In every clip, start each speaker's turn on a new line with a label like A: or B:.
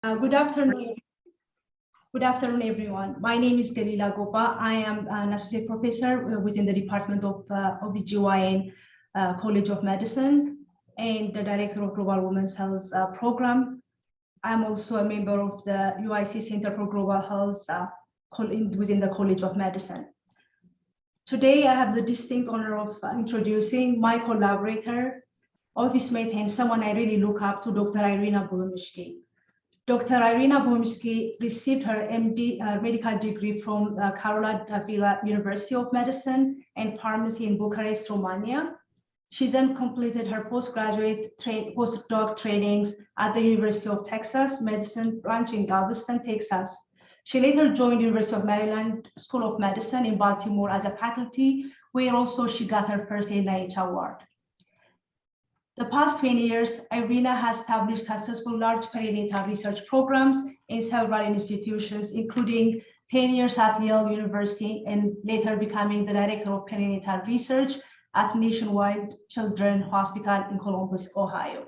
A: Good afternoon. Good afternoon, everyone. My name is Galila Gopa. I am an associate professor within the Department of OBGYN College of Medicine and the director of Global Women's Health Program. I'm also a member of the UIC Center for Global Health within the College of Medicine. Today, I have the distinct honor of introducing my collaborator, office mate, and someone I really look up to, Dr. Irina Buhimschi. Dr. Irina Buhimschi received her MD medical degree from Carola Davila University of Medicine and Pharmacy in Bucharest, Romania. She then completed her postdoc trainings at the University of Texas Medicine branch in Galveston, Texas. She later joined University of Maryland School of Medicine in Baltimore as a faculty, where also she got her first NIH award. The past 20 years, Irina has established successful large perinatal research programs in several institutions, including 10 years at Yale University and later becoming the director of perinatal research at Nationwide Children's Hospital in Columbus, Ohio.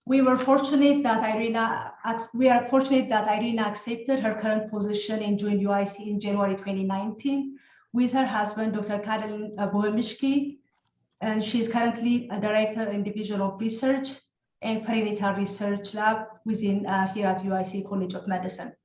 A: We are fortunate that Irina accepted her current position and joined UIC in January 2019 with her husband, Dr. Katalin Buhimschi, and she is currently a director in Division of Research and Perinatal Research Lab within here at UIC College of Medicine.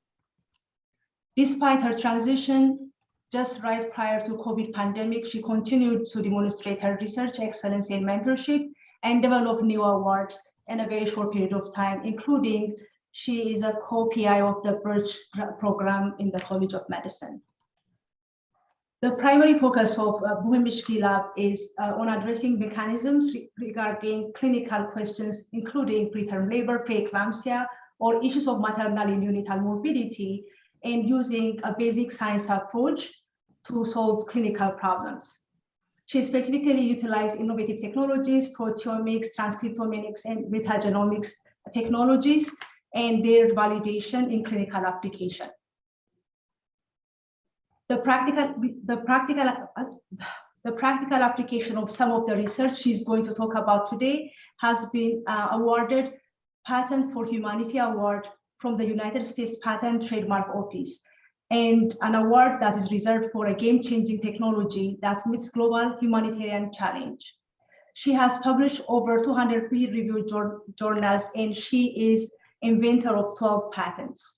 A: Despite her transition, just right prior to COVID pandemic, she continued to demonstrate her research excellence and mentorship and develop new awards in a very short period of time, including she is a co-PI of the Birch program in the College of Medicine. The primary focus of Buhimschi Lab is on addressing mechanisms regarding clinical questions, including preterm labor, preeclampsia, or issues of maternal and neonatal morbidity, and using a basic science approach to solve clinical problems. She specifically utilized innovative technologies, proteomics, transcriptomics, and metagenomics technologies, and their validation in clinical application. The practical application of some of the research she's going to talk about today has been awarded Patent for Humanity Award from the United States Patent Trademark Office, and an award that is reserved for a game-changing technology that meets global humanitarian challenge. She has published over 200 peer-reviewed journals, and she is inventor of 12 patents.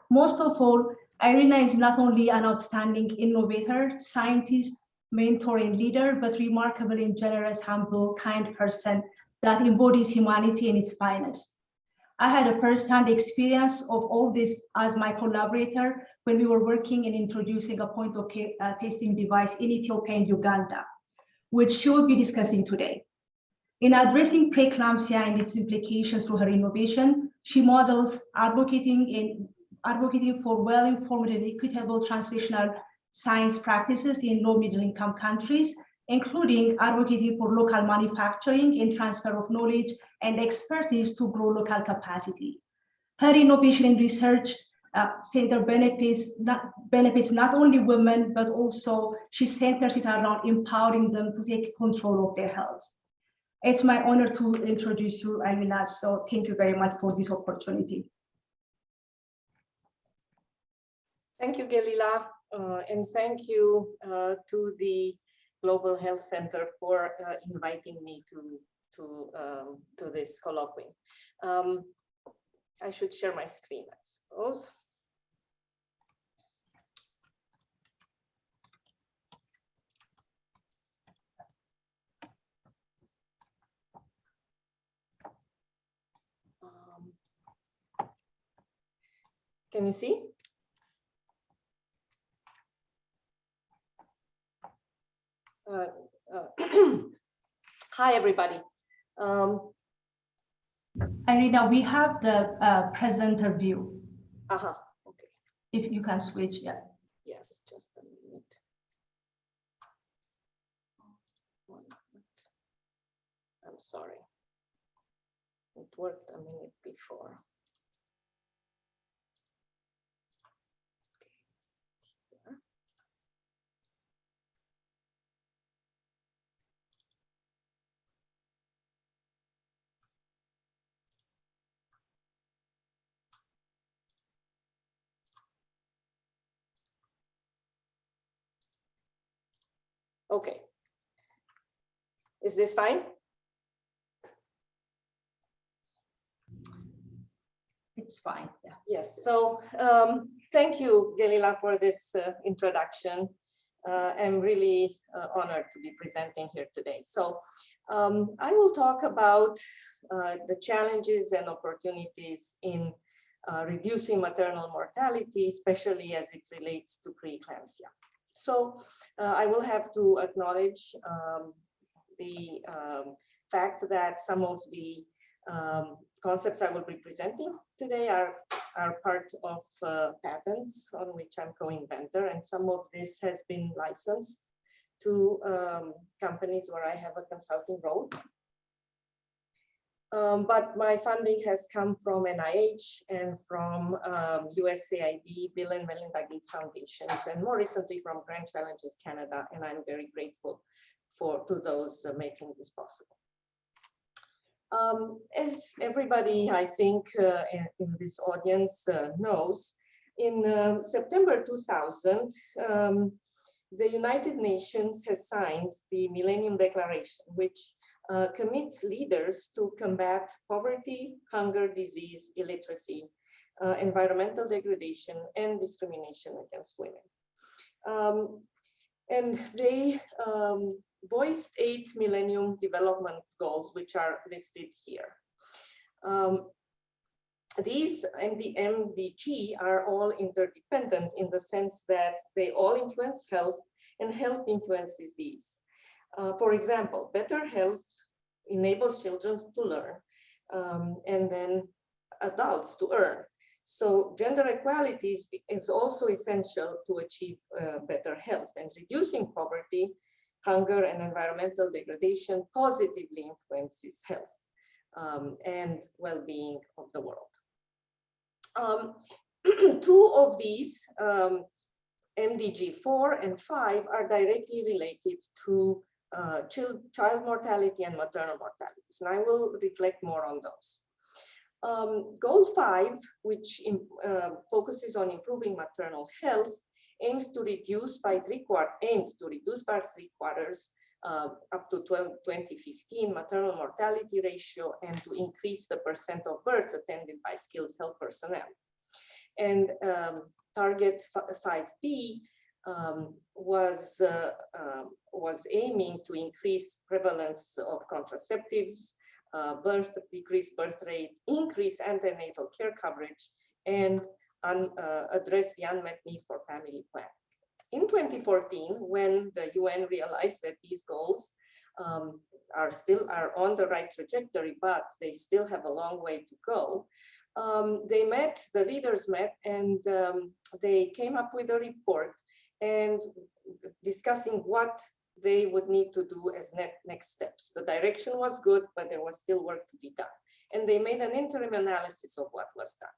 A: Most of all, Irina is not only an outstanding innovator, scientist, mentor, and leader, but remarkably generous, humble, kind person that embodies humanity in its finest. I had a first-hand experience of all this as my collaborator when we were working in introducing a point-of-care testing device in Ethiopia and Uganda, which she will be discussing today. In addressing preeclampsia and its implications through her innovation, she models advocating for well-informed and equitable translational science practices in low-middle-income countries, including advocating for local manufacturing and transfer of knowledge and expertise to grow local capacity. Her innovation in research center benefits not only women, but also she centers it around empowering them to take control of their health. It's my honor to introduce you, Irina, so thank you very much for this opportunity.
B: Thank you, Galila, and thank you to the Global Health Center for inviting me to this colloquium. I should share my screen, I suppose. Can you see? Hi, everybody.
A: Irina, we have the presenter view.
B: Okay.
A: If you can switch, yeah.
B: Yes, just a minute. I'm sorry. It worked a minute before. Okay. Is this fine?
A: It's fine. Yeah.
B: Yes. So thank you, Gelila, for this introduction. I'm really honored to be presenting here today. So I will talk about the challenges and opportunities in reducing maternal mortality, especially as it relates to preeclampsia. So I will have to acknowledge the fact that some of the concepts I will be presenting today are part of patents on which I'm co-inventor, and some of this has been licensed to companies where I have a consulting role. But my funding has come from NIH and from USAID, Bill and Melinda Gates Foundations, and more recently from Grand Challenges Canada, and I'm very grateful to those making this possible. As everybody, I think, in this audience knows, in September 2000, the United Nations has signed the Millennium Declaration, which commits leaders to combat poverty, hunger, disease, illiteracy, environmental degradation, and discrimination against women. And they voiced 8 Millennium Development Goals, which are listed here. These and the MDG are all interdependent in the sense that they all influence health, and health influences these. For example, better health enables children to learn, and then adults to earn. So gender equality is also essential to achieve better health, and reducing poverty, hunger, and environmental degradation positively influences health and well-being of the world. 2 of these, MDG 4 and 5, are directly related to child mortality and maternal mortality. So I will reflect more on those. Goal 5, which focuses on improving maternal health, aims to reduce by 3/4 up to 2015 maternal mortality ratio, and to increase the % of births attended by skilled health personnel. And target 5B was aiming to increase prevalence of contraceptives, decrease birth rate, increase antenatal care coverage, and address the unmet need for family planning. In 2014, when the UN realized that these goals are on the right trajectory, but they still have a long way to go, the leaders met, and they came up with a report and discussing what they would need to do as next steps. The direction was good, but there was still work to be done. And they made an interim analysis of what was done.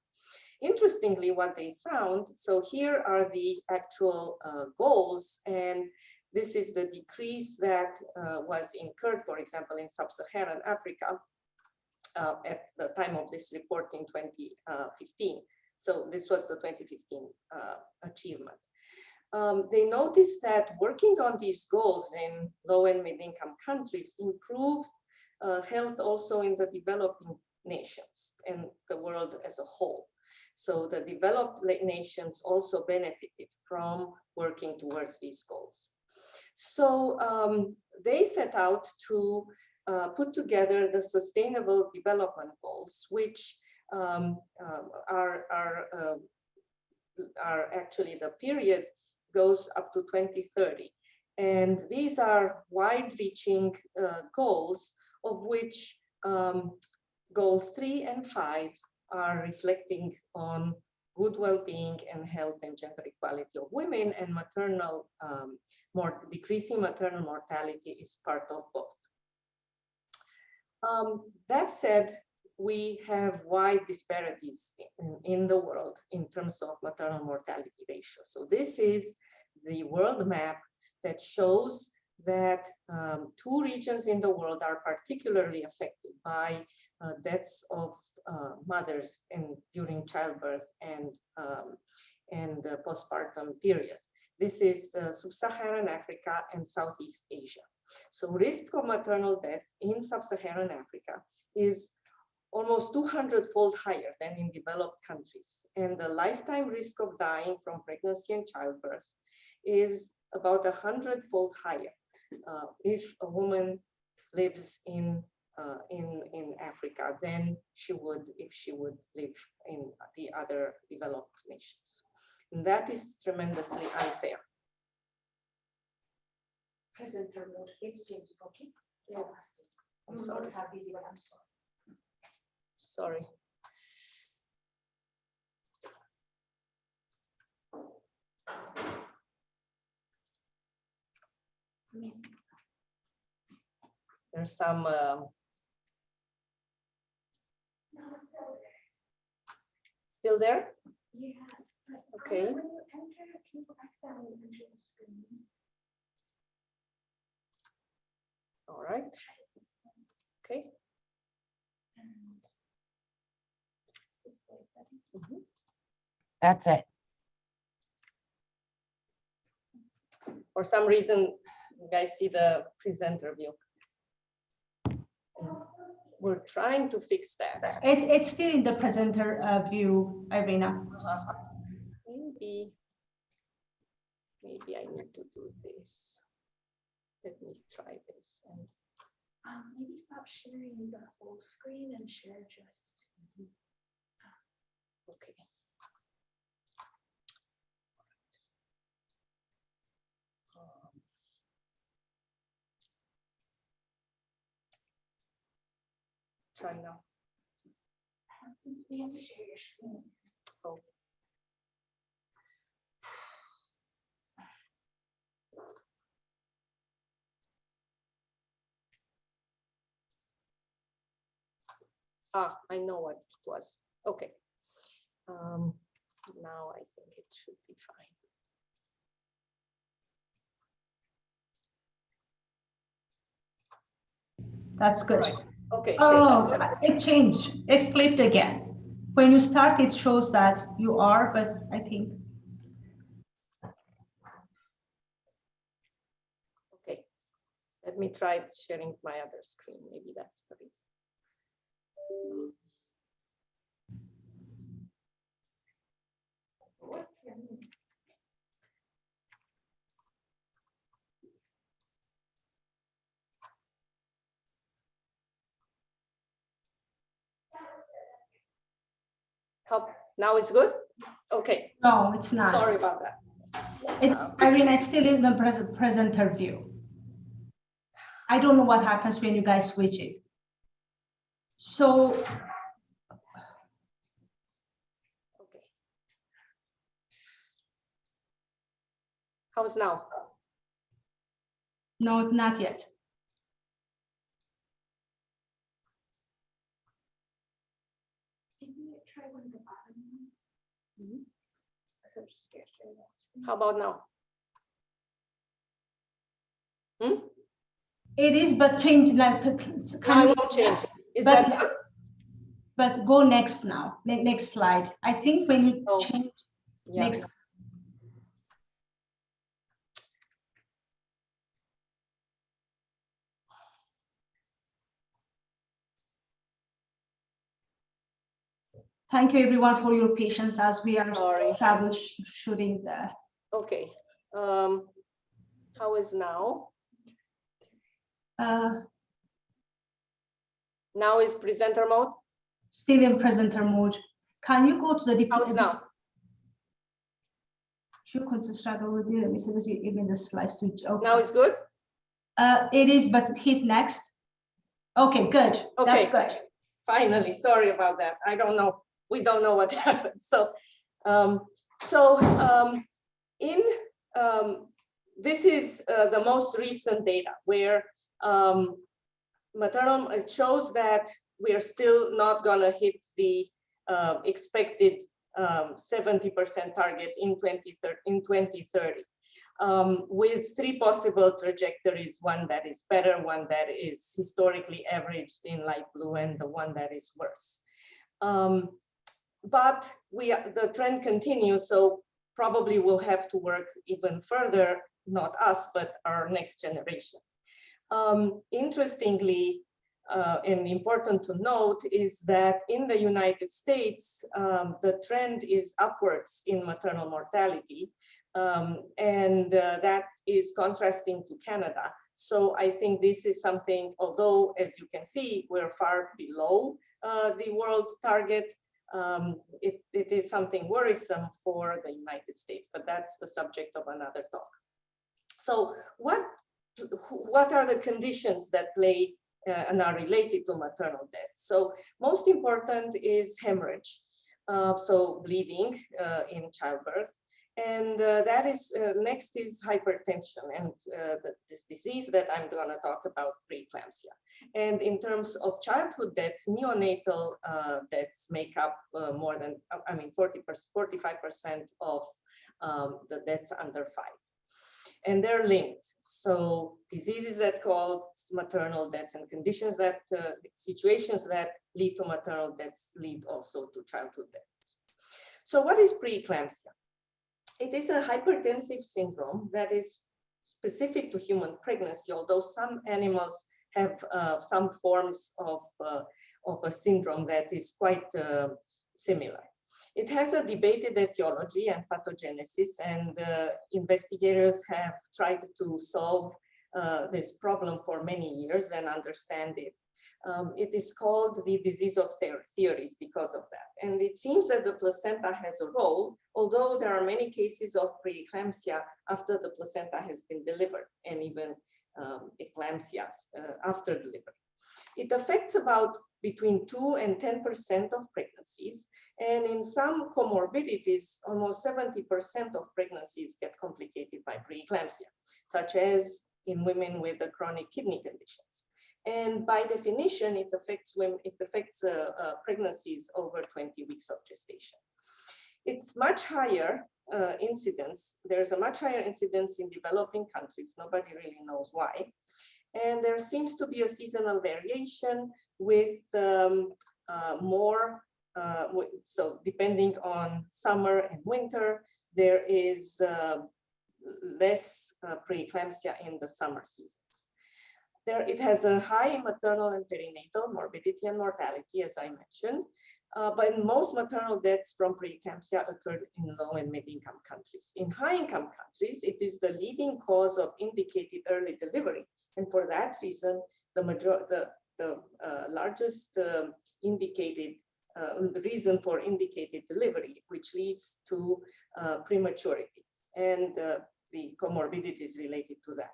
B: Interestingly, what they found, so here are the actual goals, and this is the decrease that was incurred, for example, in sub-Saharan Africa at the time of this report in 2015. So this was the 2015 achievement. They noticed that working on these goals in low and mid-income countries improved health also in the developing nations and the world as a whole. So the developed nations also benefited from working towards these goals. So they set out to put together the Sustainable Development Goals, which are actually, the period goes up to 2030. And these are wide-reaching goals, of which goals 3 and 5 are reflecting on good well-being and health and gender equality of women, and maternal, decreasing maternal mortality is part of both. That said, we have wide disparities in the world in terms of maternal mortality ratio. So this is the world map that shows that 2 regions in the world are particularly affected by deaths of mothers during childbirth and the postpartum period. This is Sub-Saharan Africa and Southeast Asia. So risk of maternal death in Sub-Saharan Africa is almost 200-fold higher than in developed countries. And the lifetime risk of dying from pregnancy and childbirth is about 100-fold higher if a woman lives in Africa than she would if she would live in the other developed nations. And that is tremendously unfair.
C: Presenter mode, it's changed, okay? Yeah,
B: I'm sorry.
C: Are busy, but I'm sorry.
B: Sorry.
C: Amazing.
B: There's some
C: No, it's
B: still there?
C: yeah.
B: Okay.
C: When you enter, can you go back down and enter the screen?
B: All right. Okay.
C: And display settings.
B: Mhm.
D: That's it.
B: For some reason, you guys see the presenter view. We're trying to fix that.
A: It's still in the presenter view, Irina.
B: Maybe I need to do this. Let me try this. And
C: Maybe stop sharing the full screen and share just.
B: okay. Try now.
C: We have to share your screen.
B: Oh. Ah, I know what it was. Okay. Now I think it should be fine.
A: That's good.
B: Right. Okay.
A: Oh, it changed. It flipped again. When you start, it shows that you are, but I think.
B: Okay. Let me try sharing my other screen. Maybe that's the reason. Okay. Now it's good? Okay.
A: No, it's not.
B: Sorry about that.
A: I mean, it's still in the presenter view. I don't know what happens when you guys switch it. So.
B: Okay. How's now?
A: No, not yet.
C: Can you try one of the bottom ones?
B: Mhm.
C: So I'm just scared to share that screen.
B: How about now?
A: It is, but change like.
B: No, I won't change. Is that good?
A: But go next now. Next slide. I think when you
B: Oh,
A: change
B: yeah.
A: next. Thank you everyone for your patience as we are troubleshooting the.
B: Okay. How is now? Now is presenter mode?
A: Still in presenter mode. Can you go to the
B: How is now?
A: You could struggle with it. Let me see if you give me the slides to. Okay.
B: Now it's good?
A: It is, but hit next. Okay, good.
B: Okay.
A: That's good.
B: Finally, sorry about that. I don't know. We don't know what happened. So, this is the most recent data where maternal, it shows that we are still not gonna hit the expected 70% target in 2030, with three possible trajectories: one that is better, one that is historically averaged in light blue, and the one that is worse. But the trend continues. So probably will have to work even further, not us, but our next generation. Interestingly, and important to note is that in the United States, the trend is upwards in maternal mortality, and that is contrasting to Canada. So I think this is something, although as you can see, we're far below the world target, it is something worrisome for the United States, but that's the subject of another talk. So what are the conditions that play and are related to maternal death? So most important is hemorrhage, so bleeding in childbirth. And that is, next is hypertension and this disease that I'm going to talk about, preeclampsia. And in terms of childhood deaths, neonatal deaths make up more than, 45% of the deaths under 5. And they're linked. So diseases that cause maternal deaths and conditions that, situations that lead to maternal deaths lead also to childhood deaths. So what is preeclampsia? It is a hypertensive syndrome that is specific to human pregnancy, although some animals have some forms of a syndrome that is quite similar. It has a debated etiology and pathogenesis, and investigators have tried to solve this problem for many years and understand it. It is called the disease of theories because of that. And it seems that the placenta has a role, although there are many cases of preeclampsia after the placenta has been delivered, and even eclampsias after delivery. It affects about between 2 and 10% of pregnancies. And in some comorbidities, almost 70% of pregnancies get complicated by preeclampsia, such as in women with chronic kidney conditions. And by definition, it affects women, pregnancies over 20 weeks of gestation. It's much higher incidence. There's a much higher incidence in developing countries. Nobody really knows why. And there seems to be a seasonal variation with so depending on summer and winter, there is less preeclampsia in the summer seasons. It has a high maternal and perinatal morbidity and mortality, as I mentioned, but most maternal deaths from preeclampsia occurred in low and mid-income countries. In high-income countries, it is the leading cause of indicated early delivery. And for that reason, the largest indicated reason for indicated delivery, which leads to prematurity, and the comorbidities related to that.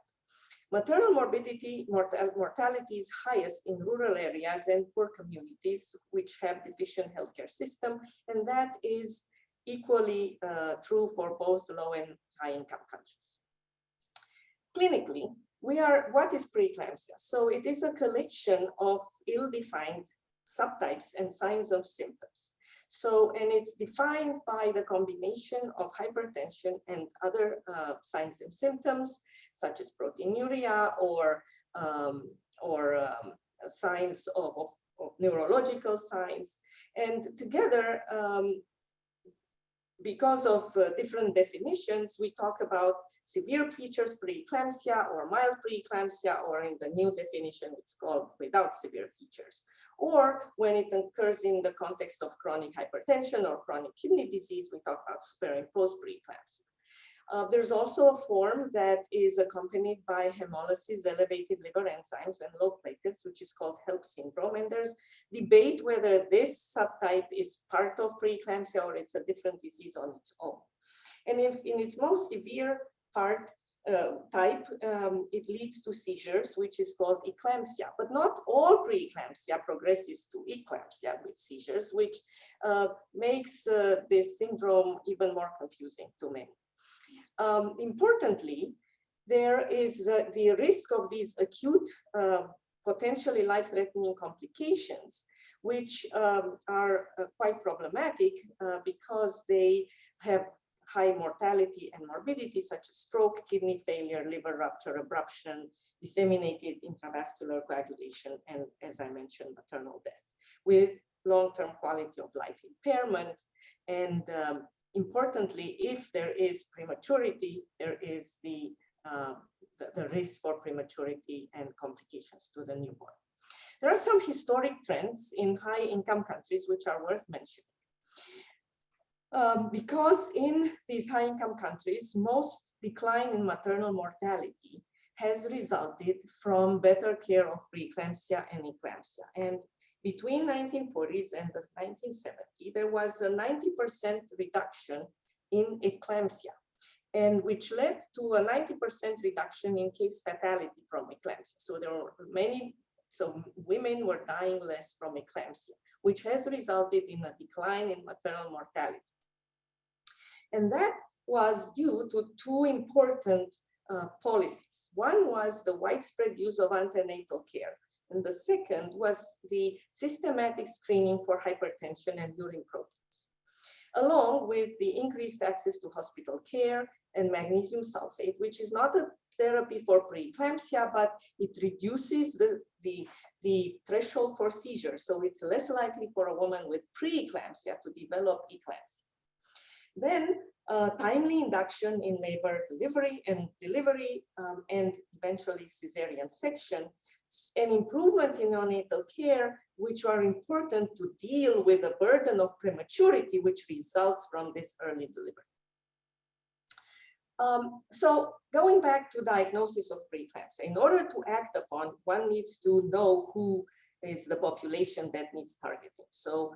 B: Maternal morbidity, mortality is highest in rural areas and poor communities which have deficient healthcare system, and that is equally true for both low and high income countries. Clinically, what is preeclampsia? So it is a collection of ill-defined subtypes and signs of symptoms. So, and it's defined by the combination of hypertension and other signs and symptoms, such as proteinuria or signs of neurological signs. And together, because of different definitions, we talk about severe features preeclampsia or mild preeclampsia, or in the new definition, it's called without severe features. Or when it occurs in the context of chronic hypertension or chronic kidney disease, we talk about superimposed preeclampsia. There's also a form that is accompanied by hemolysis, elevated liver enzymes, and low platelets, which is called HELP syndrome. And there's debate whether this subtype is part of preeclampsia or it's a different disease on its own. And in its most severe type, it leads to seizures, which is called eclampsia. But not all preeclampsia progresses to eclampsia with seizures, which makes this syndrome even more confusing to many. Importantly, there is the risk of these acute, potentially life-threatening complications, which are quite problematic because they have high mortality and morbidity, such as stroke, kidney failure, liver rupture, abruption, disseminated intravascular coagulation, and, as I mentioned, maternal death, with long-term quality of life impairment and importantly, if there is prematurity, there is the risk for prematurity and complications to the newborn. There are some historic trends in high-income countries which are worth mentioning. Because in these high-income countries, most decline in maternal mortality has resulted from better care of preeclampsia and eclampsia. And between 1940s and the 1970s, there was a 90% reduction in eclampsia, and which led to a 90% reduction in case fatality from eclampsia. So there were so women were dying less from eclampsia, which has resulted in a decline in maternal mortality. And that was due to two important policies. One was the widespread use of antenatal care, and the second was the systematic screening for hypertension and urine proteins, along with the increased access to hospital care and magnesium sulfate, which is not a therapy for preeclampsia, but it reduces the threshold for seizure. So it's less likely for a woman with preeclampsia to develop eclampsia. Then timely induction in labor delivery and eventually cesarean section, and improvements in neonatal care, which are important to deal with the burden of prematurity, which results from this early delivery. So going back to diagnosis of preeclampsia, in order to act upon, one needs to know who is the population that needs targeting. So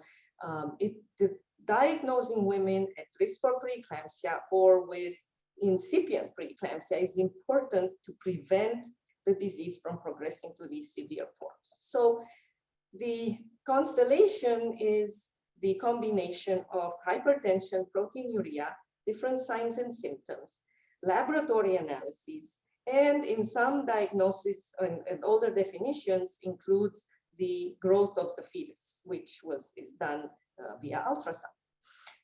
B: diagnosing women at risk for preeclampsia or with incipient preeclampsia is important to prevent the disease from progressing to these severe forms. So the constellation is the combination of hypertension, proteinuria, different signs and symptoms, laboratory analyses, and in some diagnosis and older definitions includes the growth of the fetus, which is done via ultrasound.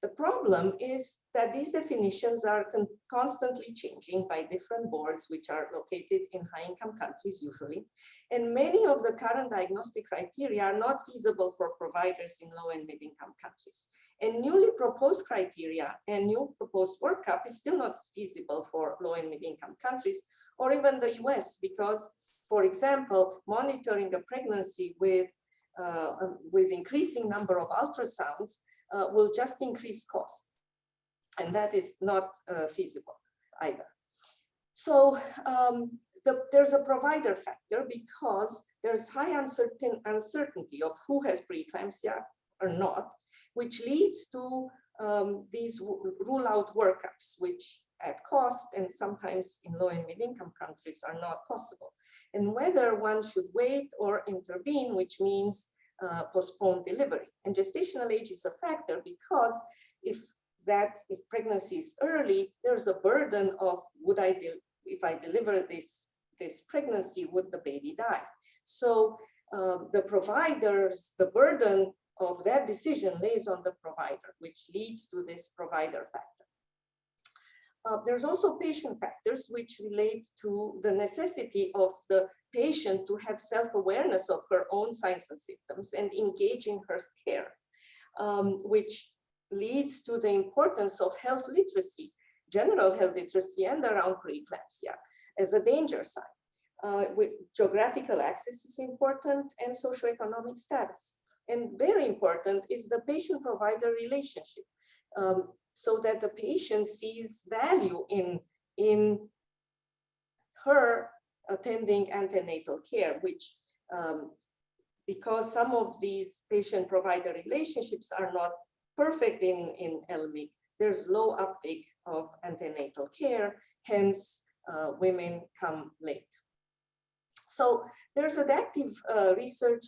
B: The problem is that these definitions are constantly changing by different boards, which are located in high-income countries usually, and many of the current diagnostic criteria are not feasible for providers in low and mid-income countries. And newly proposed criteria and new proposed workup is still not feasible for low and mid-income countries, or even the US, because, for example, monitoring a pregnancy with increasing number of ultrasounds will just increase cost. And that is not feasible either. So there's a provider factor because there's high uncertainty of who has preeclampsia or not, which leads to these rule out workups, which add cost and sometimes in low and mid-income countries are not possible. And whether one should wait or intervene, which means postpone delivery. And gestational age is a factor because if pregnancy is early, there's a burden of if I deliver this pregnancy, would the baby die? So the burden of that decision lays on the provider, which leads to this provider factor. There's also patient factors which relate to the necessity of the patient to have self-awareness of her own signs and symptoms and engage in her care, which leads to the importance of health literacy, general health literacy, and around preeclampsia as a danger sign. Geographical access is important, and socioeconomic status. And very important is the patient-provider relationship, so that the patient sees value in her attending antenatal care, which because some of these patient-provider relationships are not perfect in LMIC, there's low uptake of antenatal care, hence women come late. So there's an active research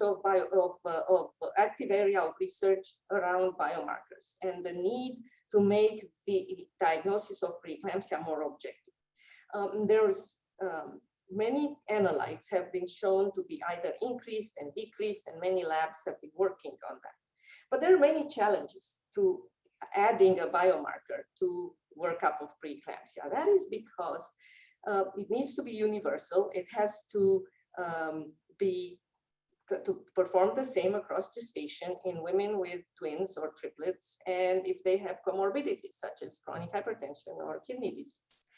B: active area of research around biomarkers and the need to make the diagnosis of preeclampsia more objective. There's many analytes have been shown to be either increased and decreased, and many labs have been working on that. But there are many challenges to adding a biomarker to workup of preeclampsia. That is because it needs to be universal. It has to be to perform the same across gestation in women with twins or triplets, and if they have comorbidities such as chronic hypertension or kidney disease.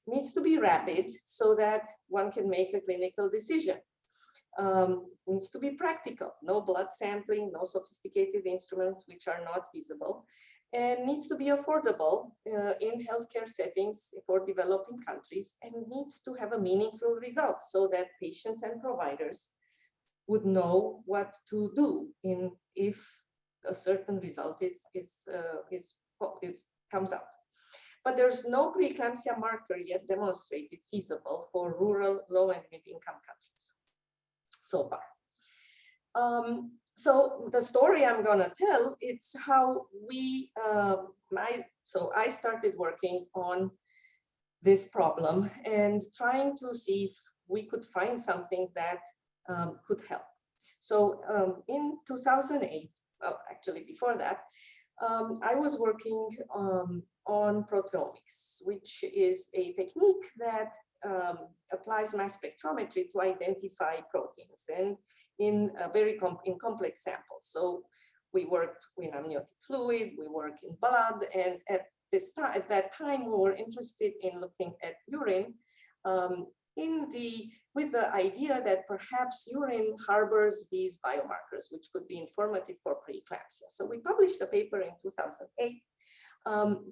B: Needs to be rapid so that one can make a clinical decision. Needs to be practical, no blood sampling, no sophisticated instruments which are not feasible, and needs to be affordable in healthcare settings for developing countries, and needs to have a meaningful result so that patients and providers would know what to do if a certain result comes out. But there's no preeclampsia marker yet demonstrated feasible for rural low and mid-income countries so far. So the story I'm gonna tell, it's how I started working on this problem and trying to see if we could find something that could help. So in 2008, well, actually before that, I was working on proteomics, which is a technique that applies mass spectrometry to identify proteins and in very complex samples. So we worked with amniotic fluid, we work in blood, and at that time we were interested in looking at urine with the idea that perhaps urine harbors these biomarkers, which could be informative for preeclampsia. So we published a paper in 2008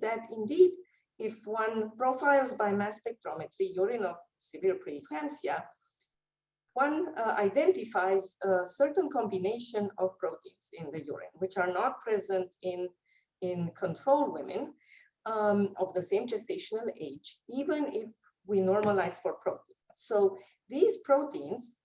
B: that indeed, if one profiles by mass spectrometry urine of severe preeclampsia, one identifies a certain combination of proteins in the urine, which are not present in control women of the same gestational age, even if we normalize for protein. So these proteins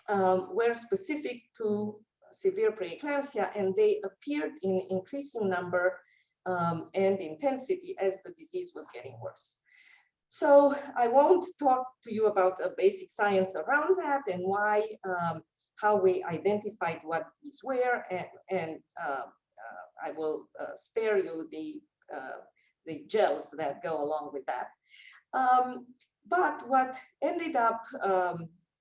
B: were specific to severe preeclampsia, and they appeared in increasing number and intensity as the disease was getting worse. So I won't talk to you about the basic science around that and why, how we identified what these were, and I will spare you the gels that go along with that. But what ended up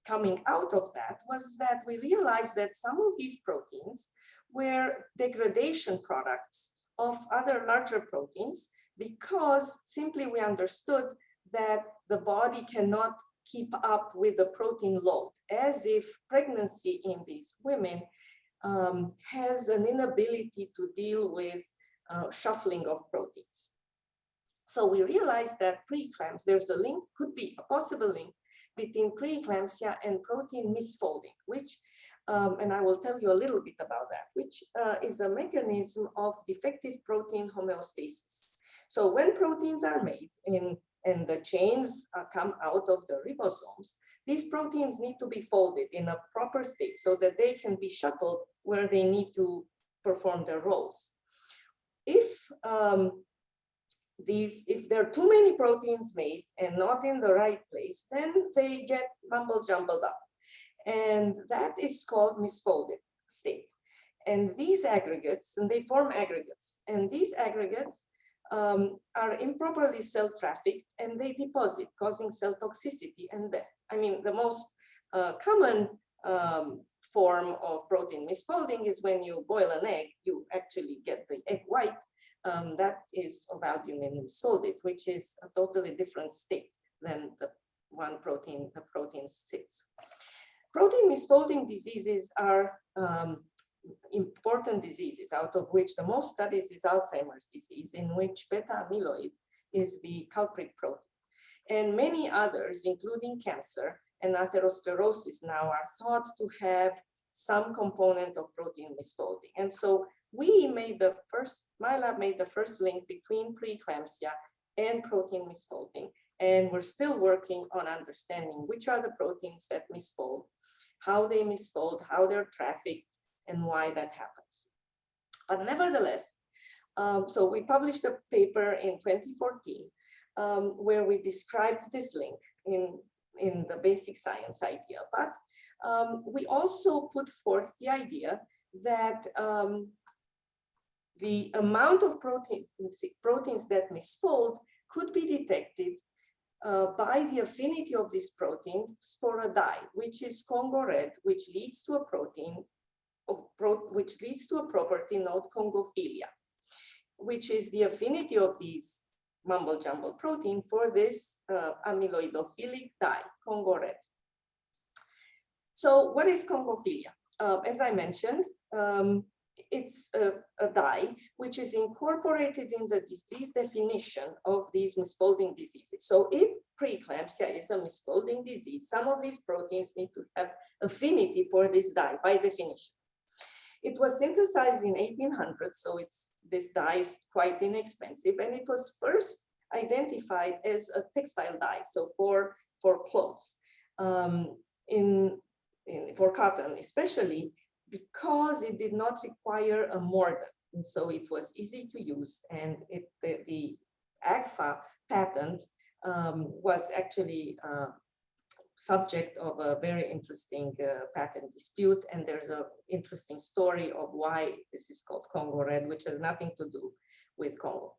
B: coming out of that was that we realized that some of these proteins were degradation products of other larger proteins, because simply we understood that the body cannot keep up with the protein load, as if pregnancy in these women has an inability to deal with shuffling of proteins. So we realized that preeclampsia, there's a link, could be a possible link between preeclampsia and protein misfolding, which, and I will tell you a little bit about that, which is a mechanism of defective protein homeostasis. So when proteins are made and the chains come out of the ribosomes, these proteins need to be folded in a proper state so that they can be shuttled where they need to perform their roles. If there are too many proteins made and not in the right place, then they get jumbled up. And that is called misfolded state. And these aggregates, and they form aggregates, and these aggregates are improperly cell trafficked and they deposit, causing cell toxicity and death. I mean, the most common form of protein misfolding is when you boil an egg, you actually get the egg white. That is of albumin misfolded, which is a totally different state than the protein sits. Protein misfolding diseases are important diseases, out of which the most studied is Alzheimer's disease, in which beta amyloid is the culprit protein. And many others, including cancer and atherosclerosis, now are thought to have some component of protein misfolding. And so my lab made the first link between preeclampsia and protein misfolding. And we're still working on understanding which are the proteins that misfold, how they misfold, how they're trafficked, and why that happens. But nevertheless, so we published a paper in 2014 where we described this link in the basic science idea. But we also put forth the idea that the amount of proteins that misfold could be detected by the affinity of this protein for a dye, which is Congo red, which leads to a protein, which leads to a property known congophilia, which is the affinity of these mumble jumble protein for this amyloidophilic dye, Congo red. So what is congophilia? As I mentioned, it's a dye which is incorporated in the disease definition of these misfolding diseases. So if preeclampsia is a misfolding disease, some of these proteins need to have affinity for this dye by definition. It was synthesized in 1800, so this dye is quite inexpensive, and it was first identified as a textile dye, so for clothes, for cotton especially, because it did not require a mordant, and so it was easy to use, and the AGFA patent was actually subject of a very interesting patent dispute, and there's an interesting story of why this is called Congo red, which has nothing to do with Congo.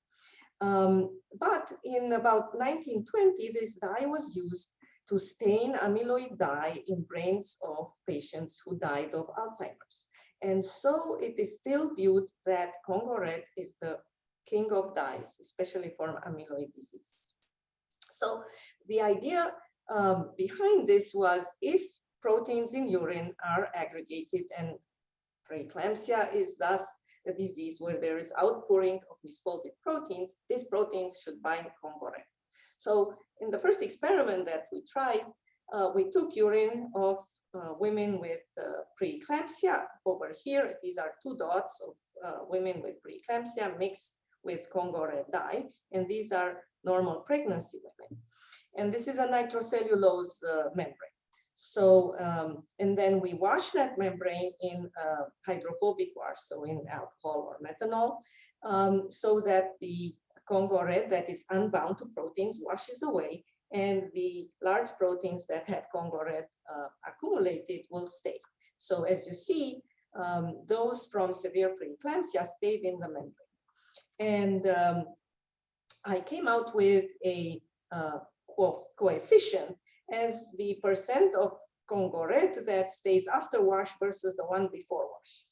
B: But in about 1920, this dye was used to stain amyloid dye in brains of patients who died of Alzheimer's. And so it is still viewed that Congo red is the king of dyes, especially for amyloid diseases. So the idea behind this was, if proteins in urine are aggregated, and preeclampsia is thus a disease where there is outpouring of misfolded proteins, these proteins should bind Congo red. So in the first experiment that we tried, we took urine of women with preeclampsia. Over here, these are 2 dots of women with preeclampsia mixed with Congo red dye, and these are normal pregnancy women. And this is a nitrocellulose membrane. So, and then we wash that membrane in hydrophobic wash, so in alcohol or methanol, so that the Congo red that is unbound to proteins washes away, and the large proteins that had Congo red accumulated will stay. So as you see, those from severe preeclampsia stayed in the membrane. And I came out with a coefficient as the percent of Congo red that stays after wash versus the one before wash.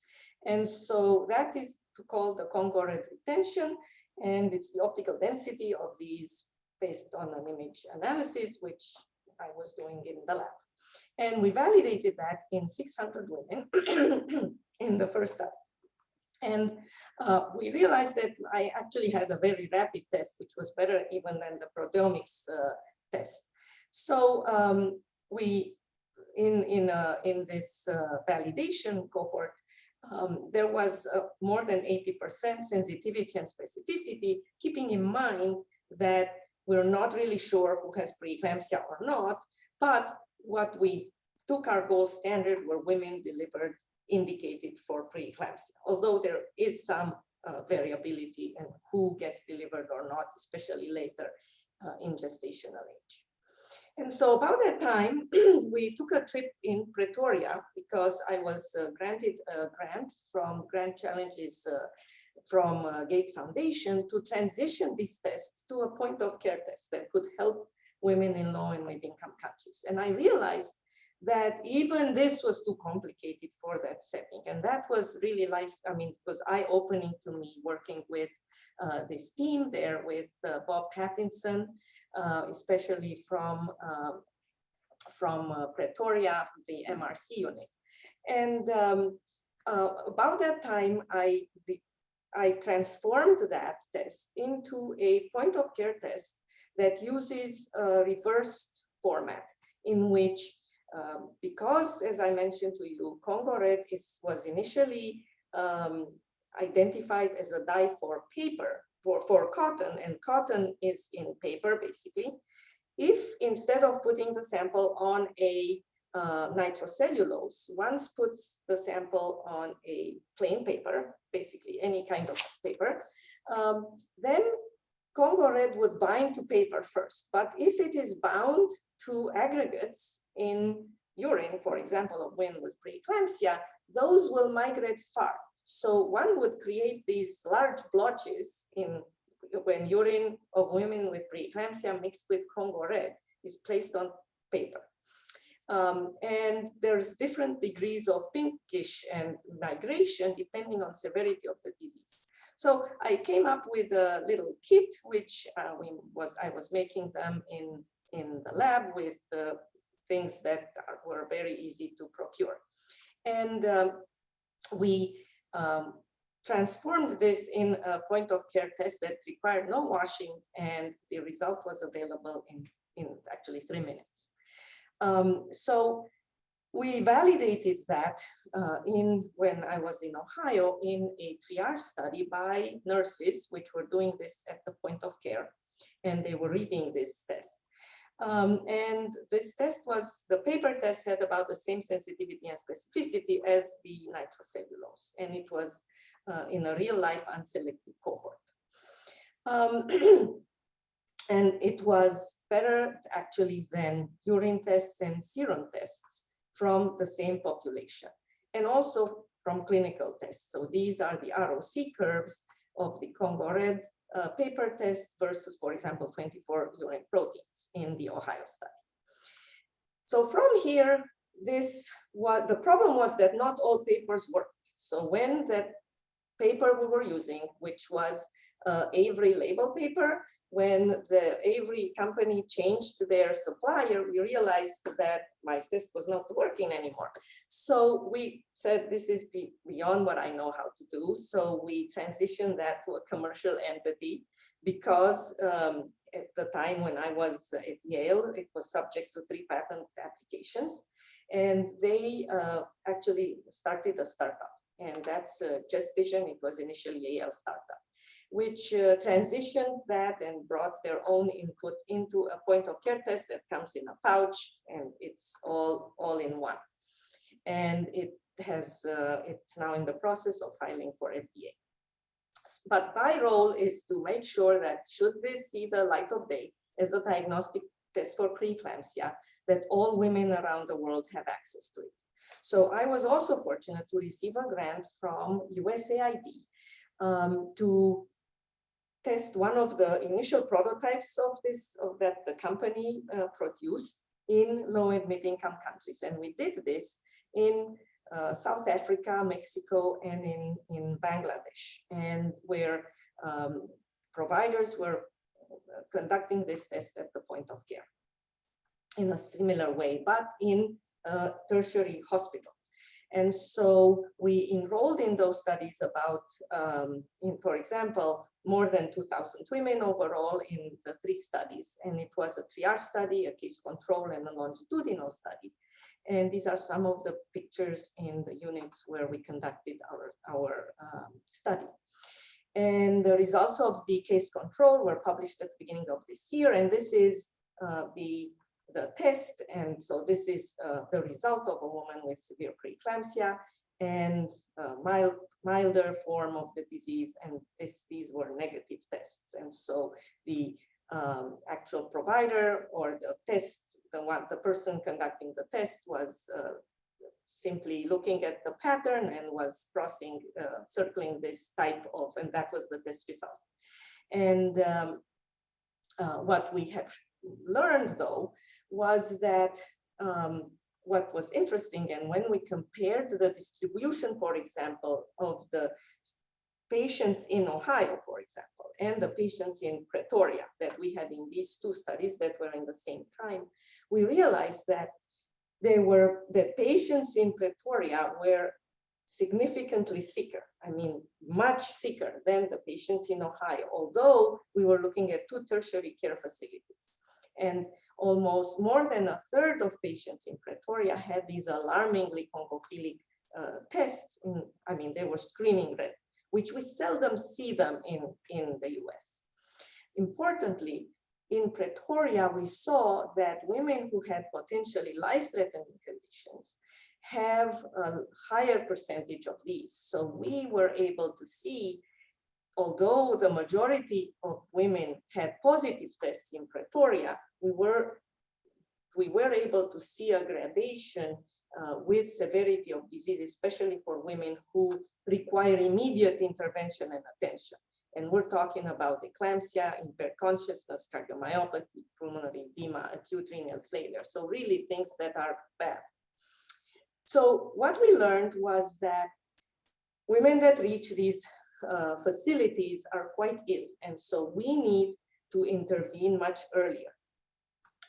B: And so that is called the Congo red retention, and it's the optical density of these based on an image analysis, which I was doing in the lab. And we validated that in 600 women in the first study. And we realized that I actually had a very rapid test, which was better even than the proteomics test. So we, in this validation cohort, there was more than 80% sensitivity and specificity, keeping in mind that we're not really sure who has preeclampsia or not, but what we took our gold standard were women delivered indicated for preeclampsia, although there is some variability in who gets delivered or not, especially later in gestational age. And so about that time, we took a trip in Pretoria because I was granted a grant from Grant Challenges from Gates Foundation to transition this test to a point of care test that could help women in low and mid income countries. And I realized that even this was too complicated for that setting. And that was really it was eye-opening to me working with this team there with Bob Pattinson, especially from Pretoria, the MRC unit. And about that time, I transformed that test into a point of care test that uses a reversed format in which, because as I mentioned to you, Congo red was initially identified as a dye for paper, for cotton, and cotton is in paper basically. If instead of putting the sample on a nitrocellulose, one puts the sample on a plain paper, basically any kind of paper, then Congo red would bind to paper first. But if it is bound to aggregates in urine, for example, of women with preeclampsia, those will migrate far. So one would create these large blotches in when urine of women with preeclampsia mixed with Congo red is placed on paper. And there's different degrees of pinkish and migration depending on severity of the disease. So I came up with a little kit, which I was making them in the lab with things that were very easy to procure. And we transformed this in a point of care test that required no washing, and the result was available in actually 3 minutes. So we validated that when I was in Ohio in a triage study by nurses, which were doing this at the point of care, and they were reading this test. And this test the paper test had about the same sensitivity and specificity as the nitrocellulose, and it was in a real life unselected cohort. And it was better actually than urine tests and serum tests from the same population, and also from clinical tests. So these are the ROC curves of the Congo red paper test versus, for example, 24 urine proteins in the Ohio study. So from here, the problem was that not all papers worked. So when that paper we were using, which was Avery label paper, when the Avery company changed their supplier, we realized that my test was not working anymore. So we said, this is beyond what I know how to do. So we transitioned that to a commercial entity because at the time when I was at Yale, it was subject to 3 patent applications. And they actually started a startup. And that's Just Vision. It was initially a Yale startup, which transitioned that and brought their own input into a point of care test that comes in a pouch, and it's all in one. And it's now in the process of filing for FDA. But my role is to make sure that should this see the light of day as a diagnostic test for preeclampsia, that all women around the world have access to it. So I was also fortunate to receive a grant from USAID to test one of the initial prototypes of that the company produced in low and mid income countries. And we did this in South Africa, Mexico, and in Bangladesh, and where providers were conducting this test at the point of care in a similar way, but in a tertiary hospital. And so we enrolled in those studies about, for example, more than 2,000 women overall in the 3 studies. And it was a triage study, a case control, and a longitudinal study. And these are some of the pictures in the units where we conducted our study. And the results of the case control were published at the beginning of this year. And this is the test. And so this is the result of a woman with severe preeclampsia and milder form of the disease. And these were negative tests. And so the actual provider or the person conducting the test was simply looking at the pattern and was circling this type of, and that was the test result. And what we have learned though was that what was interesting, and when we compared the distribution, for example, of the patients in Ohio, for example, and the patients in Pretoria that we had in these 2 studies that were in the same time, we realized that the patients in Pretoria were significantly sicker. I mean, much sicker than the patients in Ohio, although we were looking at 2 tertiary care facilities. And almost more than a third of patients in Pretoria had these alarmingly congophilic tests. They were screaming red, which we seldom see them in the US. Importantly, in Pretoria, we saw that women who had potentially life-threatening conditions have a higher percentage of these. So we were able to see, although the majority of women had positive tests in Pretoria, we were able to see a gradation with severity of disease, especially for women who require immediate intervention and attention. And we're talking about eclampsia, impaired consciousness, cardiomyopathy, pulmonary edema, acute renal failure. So really things that are bad. So what we learned was that women that reach these facilities are quite ill. And so we need to intervene much earlier.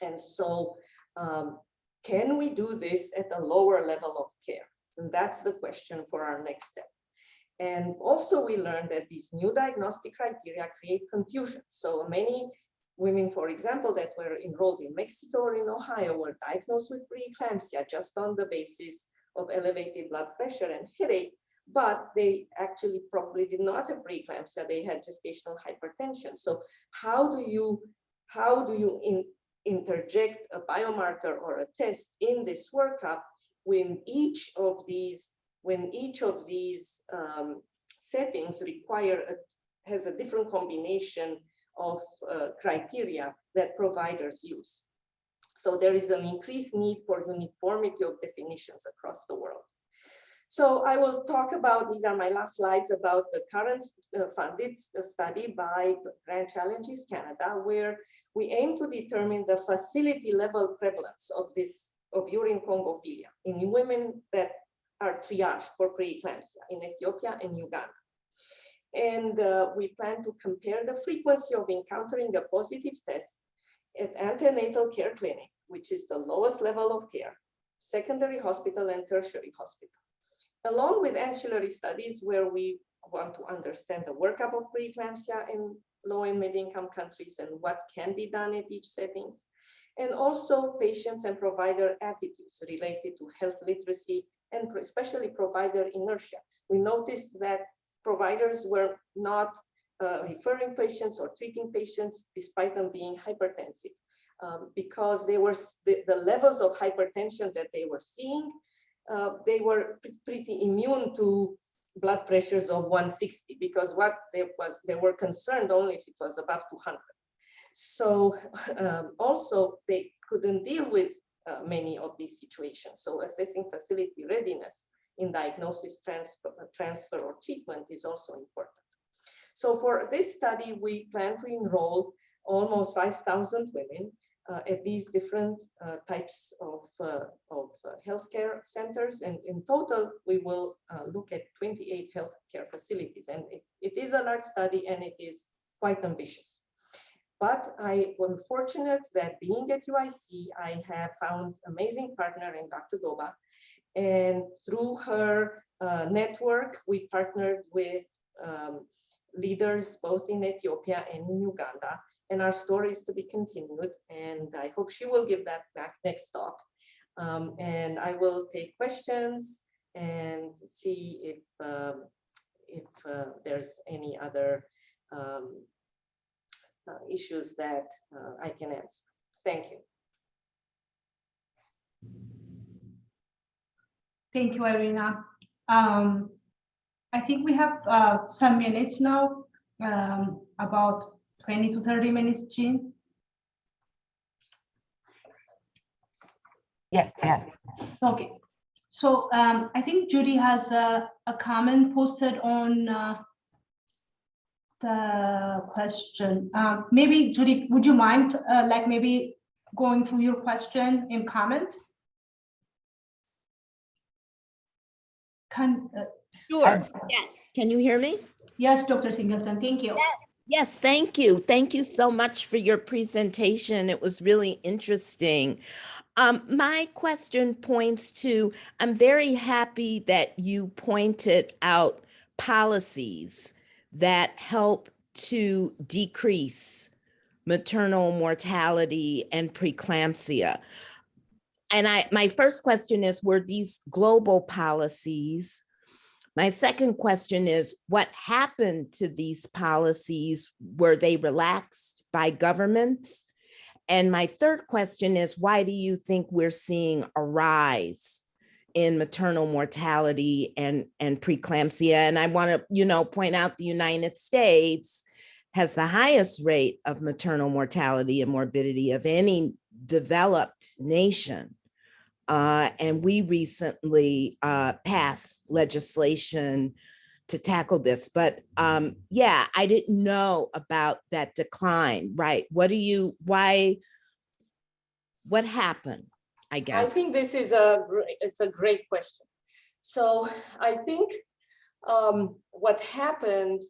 B: And so can we do this at a lower level of care? And that's the question for our next step. And also we learned that these new diagnostic criteria create confusion. So many women, for example, that were enrolled in Mexico or in Ohio were diagnosed with preeclampsia just on the basis of elevated blood pressure and headache, but they actually probably did not have preeclampsia, they had gestational hypertension. So how do you interject a biomarker or a test in this workup when each of these settings has a different combination of criteria that providers use? So there is an increased need for uniformity of definitions across the world. So I will talk about, these are my last slides, about the current funded study by Grand Challenges Canada, where we aim to determine the facility level prevalence of urine chondrophilia in women that are triaged for preeclampsia in Ethiopia and Uganda. And we plan to compare the frequency of encountering a positive test at antenatal care clinic, which is the lowest level of care, secondary hospital and tertiary hospital, along with ancillary studies where we want to understand the workup of preeclampsia in low and mid-income countries and what can be done at each settings, and also patients and provider attitudes related to health literacy and especially provider inertia. We noticed that providers were not referring patients or treating patients despite them being hypertensive because they were the levels of hypertension that they were seeing, they were pretty immune to blood pressures of 160 because what they were concerned only if it was above 200. So also they couldn't deal with many of these situations. So assessing facility readiness in diagnosis, transfer or treatment is also important. So for this study, we plan to enroll almost 5,000 women at these different types of healthcare centers. And in total, we will look at 28 healthcare facilities. And it is a large study and it is quite ambitious. But I am fortunate that being at UIC, I have found amazing partner in Dr. Doba. And through her network, we partnered with leaders both in Ethiopia and in Uganda. And our story is to be continued. And I hope she will give that back next talk. And I will take questions and see if there's any other issues that I can answer. Thank you.
A: Thank you, Irina. I think we have some minutes now, about 20 to 30 minutes, Jean.
D: Yes, yes.
A: Okay. So I think Judy has a comment posted on the question. Maybe Judy, would you mind like maybe going through your question in comment?
E: Sure. Yes. Can you hear me?
A: Yes, Dr. Singleton, thank you.
E: Yes, thank you. Thank you so much for your presentation. It was really interesting. My question points to, I'm very happy that you pointed out policies that help to decrease maternal mortality and preeclampsia. And my first question is, were these global policies? My second question is, what happened to these policies? Were they relaxed by governments? And my third question is, why do you think we're seeing a rise in maternal mortality and preeclampsia? And I want to, point out the United States has the highest rate of maternal mortality and morbidity of any developed nation. And we recently passed legislation to tackle this, but yeah, I didn't know about that decline, right? What happened, I guess?
B: I think this is it's a great question. So I think what happened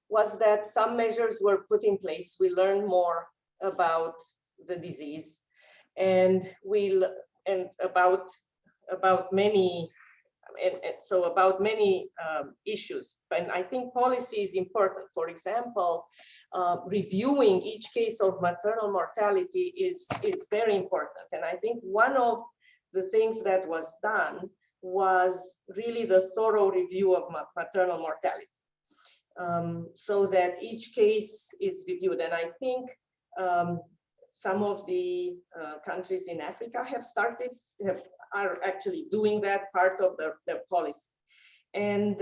B: was that some measures were put in place. We learned more about the disease, and about many issues. And I think policy is important. For example, reviewing each case of maternal mortality is very important. And I think one of the things that was done was really the thorough review of maternal mortality, so that each case is reviewed. And I think some of the countries in Africa are actually doing that part of their policy. And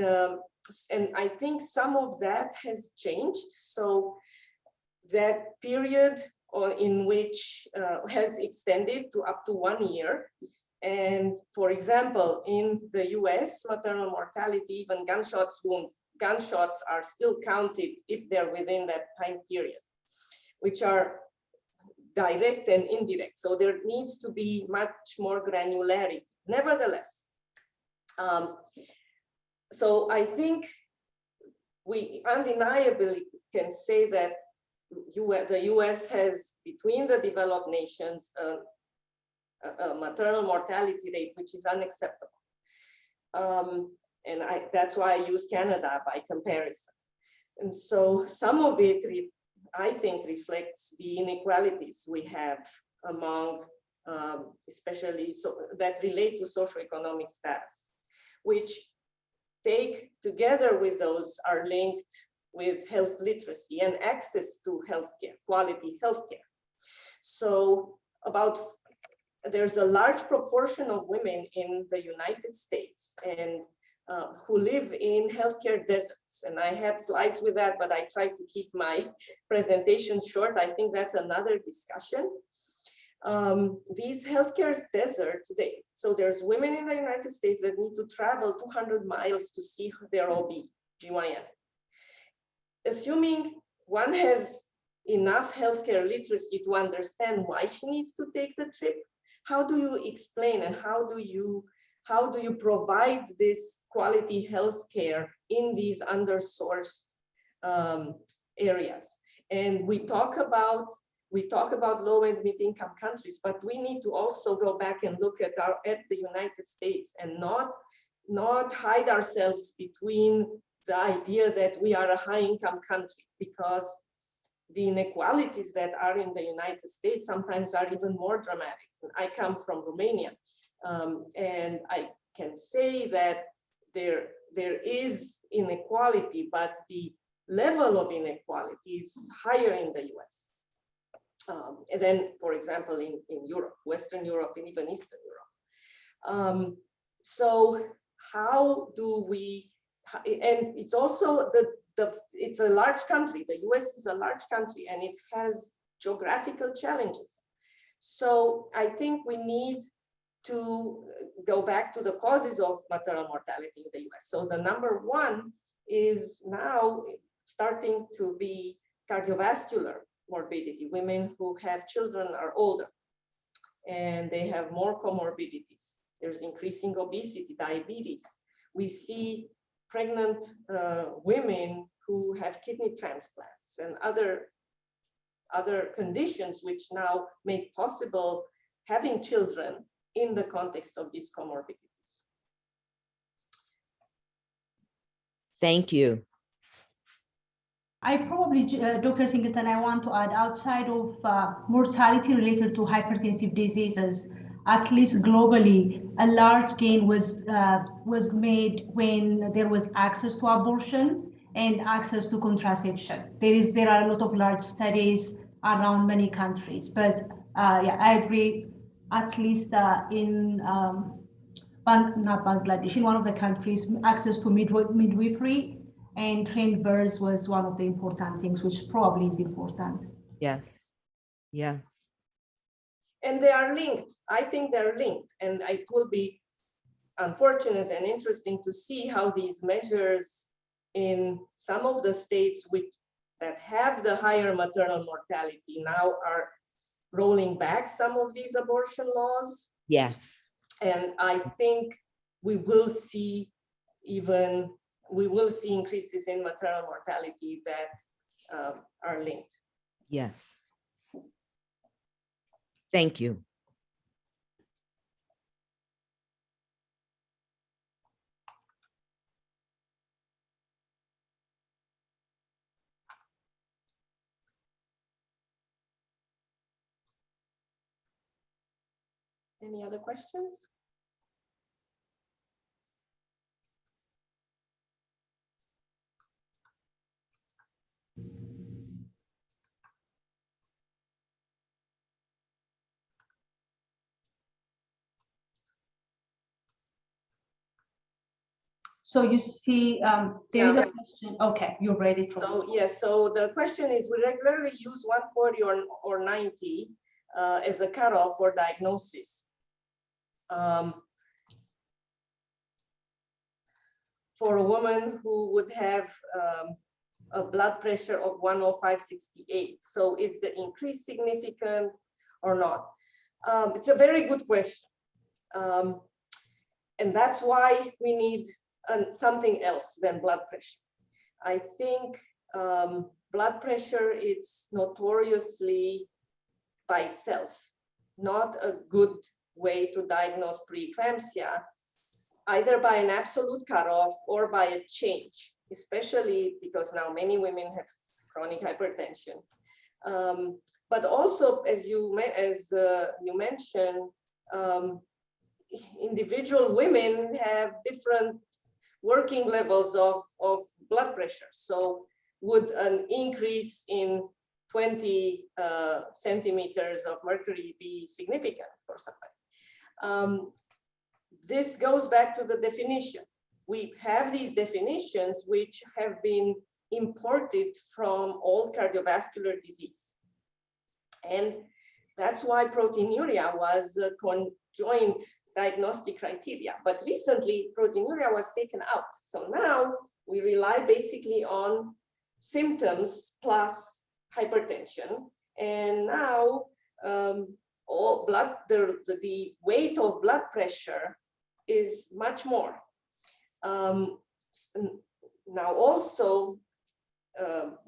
B: I think some of that has changed. So that period in which has extended to up to 1 year. And for example, in the US, maternal mortality, even gunshots are still counted if they're within that time period, which are direct and indirect. So there needs to be much more granularity. Nevertheless, so I think we undeniably can say that the US has, between the developed nations, a maternal mortality rate which is unacceptable. And that's why I use Canada by comparison. And so some of it, I think, reflects the inequalities we have among, especially that relate to socioeconomic status, which together with those are linked with health literacy and access to healthcare, quality healthcare. So there's a large proportion of women in the United States and who live in healthcare deserts. And I had slides with that, but I tried to keep my presentation short. I think that's another discussion. These healthcare deserts, so there's women in the United States that need to travel 200 miles to see their OB/GYN. Assuming one has enough healthcare literacy to understand why she needs to take the trip, how do you explain and how do you provide this quality healthcare in these undersourced areas? And we talk about low and mid-income countries, but we need to also go back and look at the United States and not hide ourselves between the idea that we are a high-income country, because the inequalities that are in the United States sometimes are even more dramatic. I come from Romania, and I can say that there is inequality, but the level of inequality is higher in the US. And then, for example, in Europe, Western Europe, and even Eastern Europe. So how do we, and it's also it's a large country. The US is a large country and it has geographical challenges. So I think we need to go back to the causes of maternal mortality in the US. So the number one is now starting to be cardiovascular morbidity. Women who have children are older and they have more comorbidities. There's increasing obesity, diabetes. We see pregnant women who have kidney transplants and other conditions which now make possible having children in the context of these comorbidities.
E: Thank you.
A: I probably, Dr. Singleton, I want to add, outside of mortality related to hypertensive diseases, at least globally, a large gain was made when there was access to abortion and access to contraception. There are a lot of large studies around many countries, but yeah, I agree. At least in not Bangladesh, in one of the countries, access to midwifery and trained births was one of the important things, which probably is important.
E: Yes. Yeah.
B: And they are linked. I think they're linked, and it will be unfortunate and interesting to see how these measures in some of the states that have the higher maternal mortality now are rolling back some of these abortion laws.
E: Yes.
B: And I think we will see increases in maternal mortality that are linked.
E: Yes. Thank you.
B: Any other questions?
A: So you see, there is a question. Okay, you're ready for.
B: So yes, so the question is, we regularly use 140 or 90 as a cutoff for diagnosis. For a woman who would have a blood pressure of 105/68. So is the increase significant or not? It's a very good question. And that's why we need something else than blood pressure. I think blood pressure is notoriously by itself not a good way to diagnose preeclampsia, either by an absolute cutoff or by a change, especially because now many women have chronic hypertension. But also, as you mentioned, individual women have different working levels of blood pressure. So would an increase in 20 centimeters of mercury be significant for somebody? This goes back to the definition. We have these definitions which have been imported from old cardiovascular disease. And that's why proteinuria was a conjoint diagnostic criteria. But recently, proteinuria was taken out. So now we rely basically on symptoms plus hypertension. And now the weight of blood pressure is much more. Now also,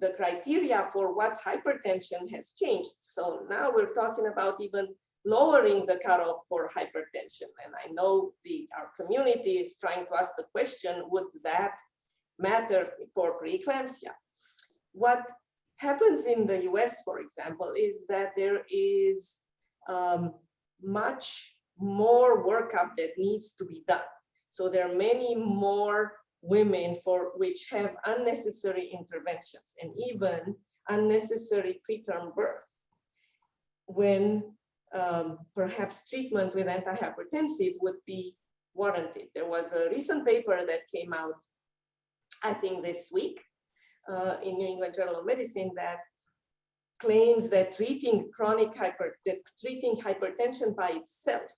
B: the criteria for what's hypertension has changed. So now we're talking about even lowering the cutoff for hypertension. And I know our community is trying to ask the question, would that matter for preeclampsia? What happens in the US, for example, is that there is much more workup that needs to be done. So there are many more women for which have unnecessary interventions and even unnecessary preterm birth, when perhaps treatment with antihypertensive would be warranted. There was a recent paper that came out, I think this week, in New England Journal of Medicine, that claims that treating hypertension by itself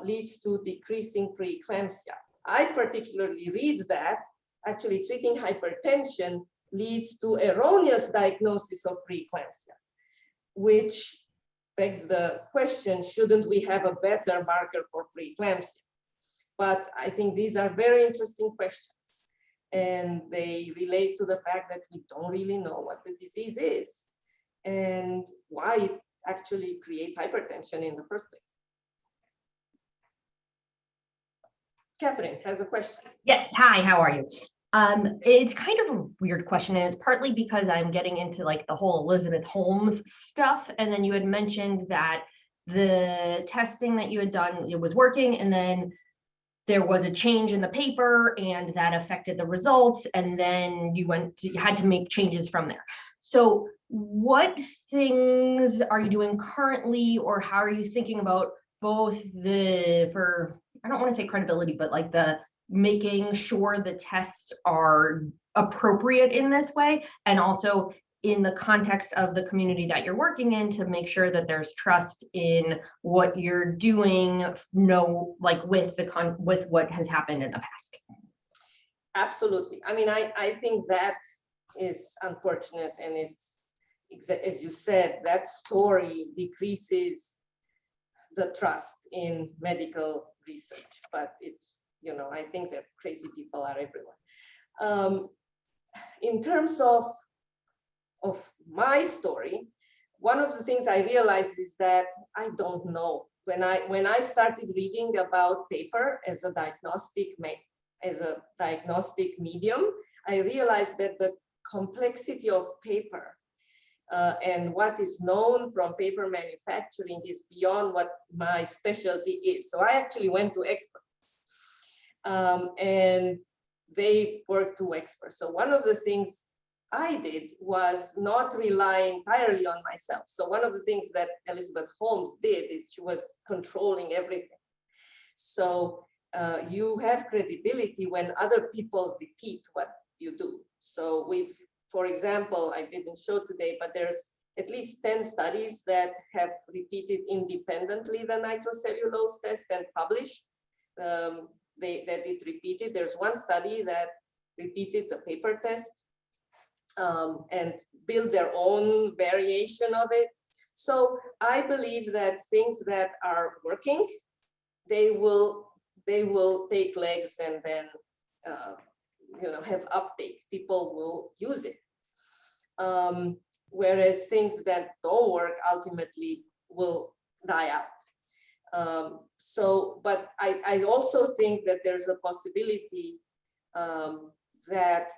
B: leads to decreasing preeclampsia. I particularly read that actually treating hypertension leads to erroneous diagnosis of preeclampsia, which begs the question, shouldn't we have a better marker for preeclampsia? But I think these are very interesting questions, and they relate to the fact that we don't really know what the disease is and why it actually creates hypertension in the first place. Catherine has a question.
F: Yes, hi, how are you? It's kind of a weird question, and it's partly because I'm getting into like the whole Elizabeth Holmes stuff, and then you had mentioned that the testing that you had done, it was working, and then there was a change in the paper and that affected the results, and then you had to make changes from there. So what things are you doing currently, or how are you thinking about both I don't want to say credibility, but like the making sure the tests are appropriate in this way, and also in the context of the community that you're working in to make sure that there's trust in what you're doing, like with what has happened in the past.
B: Absolutely. I mean, I think that is unfortunate, and it's, as you said, that story decreases the trust in medical research, but it's, you know, I think that crazy people are everywhere. In terms of my story, one of the things I realized is that I don't know. When I started reading about paper as a diagnostic medium, I realized that the complexity of paper and what is known from paper manufacturing is beyond what my specialty is. So I actually went to experts, and they were two experts. So one of the things I did was not rely entirely on myself. So one of the things that Elizabeth Holmes did is she was controlling everything. So you have credibility when other people repeat what you do. So for example, I didn't show today, but there's at least 10 studies that have repeated independently the nitrocellulose test and published that it repeated. There's one study that repeated the paper test and build their own variation of it. So I believe that things that are working, they will take legs and then have uptake. People will use it. Whereas things that don't work ultimately will die out. But I also think that there's a possibility that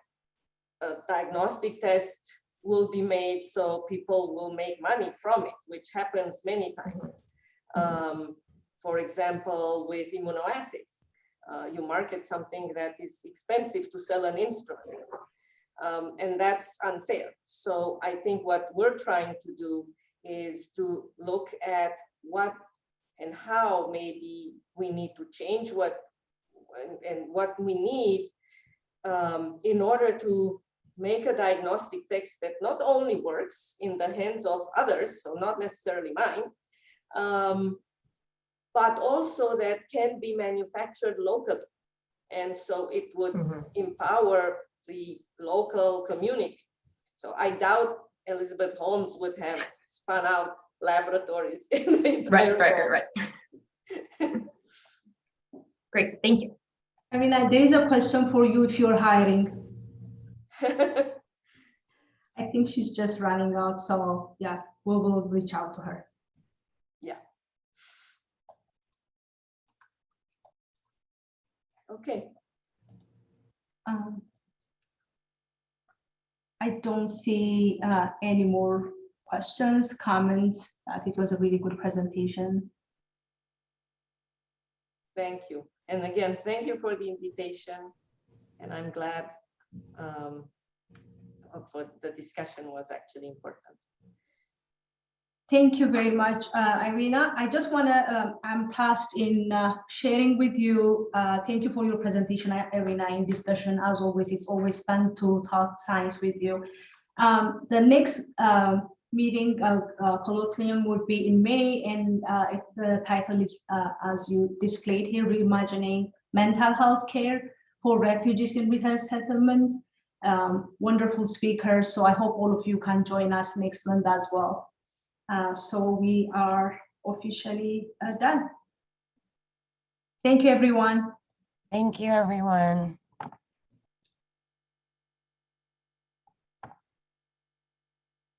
B: a diagnostic test will be made so people will make money from it, which happens many times. For example, with immunoassays, you market something that is expensive to sell an instrument, and that's unfair. So I think what we're trying to do is to look at what and how maybe we need to change what we need in order to make a diagnostic test that not only works in the hands of others, so not necessarily mine, but also that can be manufactured locally. And so it would empower the local community. So I doubt Elizabeth Holmes would have spun out laboratories in the entire world.
F: Right. Great, thank you.
A: I mean, there is a question for you if you're hiring. I think she's just running out, so yeah, we will reach out to her.
B: Yeah. Okay.
A: I don't see any more questions, comments. I think it was a really good presentation.
B: Thank you. And again, thank you for the invitation. And I'm glad the discussion was actually important.
A: Thank you very much, Irina. I just want to, I'm tasked in sharing with you. Thank you for your presentation, Irina, in discussion. As always, it's always fun to talk science with you. The next meeting, colloquium, would be in May, and the title is, as you displayed here, Reimagining Mental Health Care for Refugees in Resettlement. Wonderful speakers, so I hope all of you can join us next month as well. So we are officially done. Thank you, everyone.
D: Thank you, everyone.